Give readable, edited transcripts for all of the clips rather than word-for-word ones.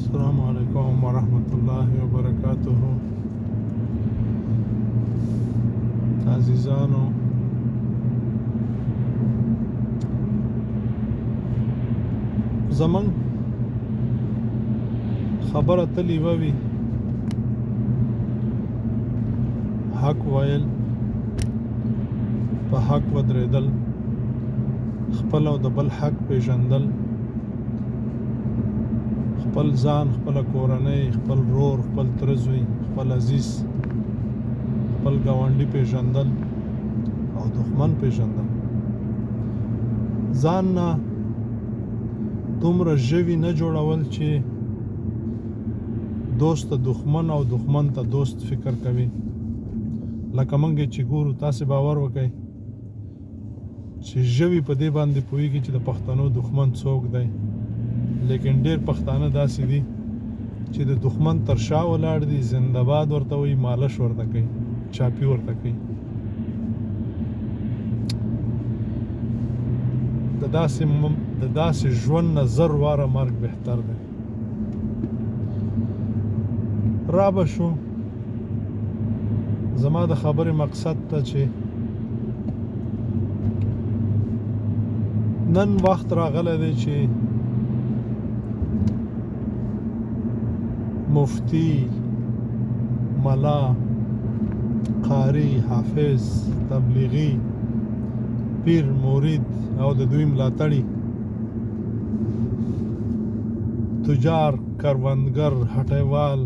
السلام علیکم ورحمۃ اللہ وبرکاتہ. عزیزانو، زمون خبره تل یوه وي، حق ویل، په حق ودرېدل، خپل او د بل حق پیژندل، خپل ځان، خپل کورنۍ، خپل رور، خپل ترزوی، خپل عزیز، خپل ګاونډي پیژندل او دښمن پیژندل. ځان نه دومره ژوي نه جوړول چې دوست ته دښمن او دښمن ته دوست فکر کوي. لکه موږ چې ګورو، تاسې باور وکړئ چې ژوي په دې باندې پوهېږي چې د پښتنو دښمن څوک دی، لیکن ډېر پښتانه داسې دي چې د دښمن تر شا ولاړ دي، زنده باد ورته وایي، مالش ورته کوي، چاپي ورته کوي. د داسې ژوند نه 1000 واره مرګ بهتر دی. را به شو زما د خبرې مقصد ته چې نن وخت راغلی دی چې مفتی، ملا، قاری، حافظ، تبلیغی، پیر، مرید او د دوی ملاتړي، تجار، کروندګر، هټیوال،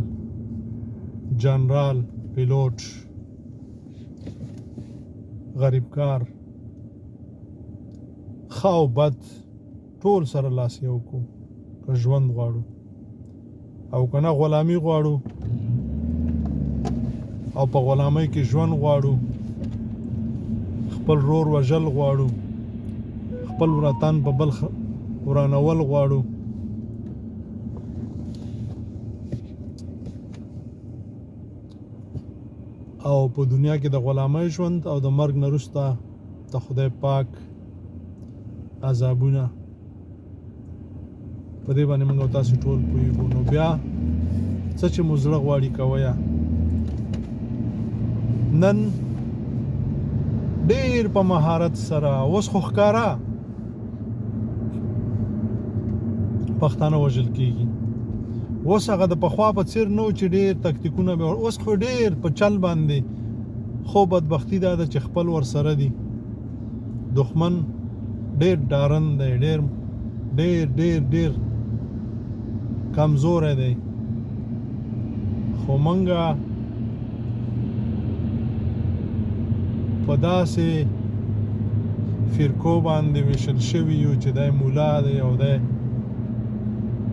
جنرال، پیلوټ، غریبکار، ښه او بد ټول سره لاس یو کړو که ژوند غواړو، او که نه غلامي غواړو او په غلامۍ کې ژوند غواړو، خپل رور وژل غواړو، خپل وطن په بل ورانول غواړو، او په دنیا کې د غلامۍ ژوند او د مرګ نه وروسته د خدای پاک عذابونه، په دې باندې موږ او تاسو ټول پوهېږو. نو بیا څه چې مو زړه غواړي کوئ. نن ډېر په مهارت سره اوس خو ښکاره پښتانه وژل کېږي. اوس هغه د پخوا په څېر نه و چې ډېر تکتیکونه به، اوس خو ډېر په چل باندې. خو بدبختي دا ده چې خپل ورسره دي. دښمن ډېر ډارن دی، ډېر ډېر ډېر ډېر کمزوری دی. خو منګه په داسې فرقو باندې ویشل شوي یو چې دی مولا دی، او دی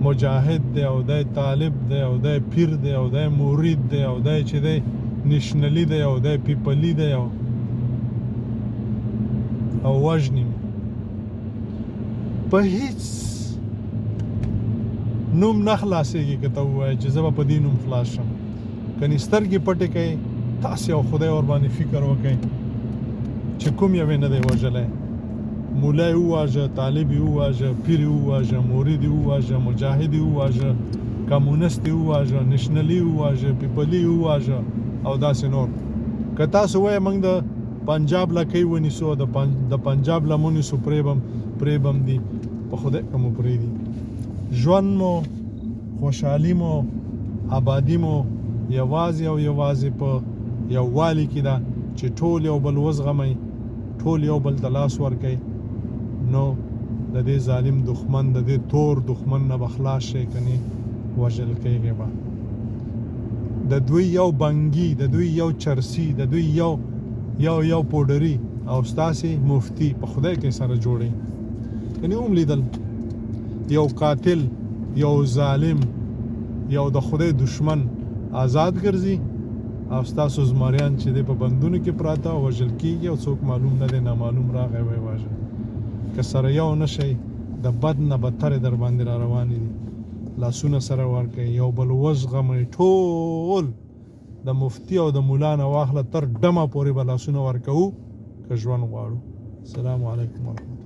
مجاهد دی، او دی طالب دی، او دی پیر دی، او دی مرید دی، او دی چې دی نشنلی دی، او دی پیپلی دی، او وژني. په هیڅ نوم نه خلاصېږي که ته ووایې چې زه به په دې نوم خلاص شم. کنې سترګې پټې کړئ، تاسې او خدای ورباندې فکر وکړئ چې کوم یو یې نه دی وژلی. مولا یې وواژه، طالب یې وواژه، پیر یې وواژه، مرید یې وواژه، مجاهد یې وواژه، کمونست یې وواژه، نشنلي یې وواژه، پیپلي یې وواژه، او داسې نور. که تاسو وایئ موږ د پنجاب لکۍ ونیسو، د پنجاب لمن نیسو، پرېبم دي، په خدای که مو پرېږدي. ژوند مو، خوشحالي مو، آبادي مو یوازې او یوازې په یووالي کې ده چې ټول یو بل وزغمئ، ټول یو بل ته لاس ورکئ. نو د دې ظالم دښمن، د دې تور دښمن نه به خلاص شئ، کنې وژل کېږئ به. د دوی یو بنګي، د دوی یو چرسي، د دوی یو پوډري، او ستاسې مفتی په خدای کې سره جوړئ. کنې هم لیدل یو قاتل، یو ظالم، یو د خدای دشمن آزاد ګرځي، او ستاسو زمریان چې دی په بندونو کې پراته وژل کېږي، او څوک معلوم نه دی، نامعلوم راغی وی واژه. که سره یو نه شئ، د بد نه بدترې در باندې را روانې دي. لاسونه سره ورکړئ، یو بل وزغمئ، ټول د مفتی او د مولا نه واخله تر ډمه پورې به لاسونه ورکوو که ژوند غواړو. السلام علیکم ورحمت الله.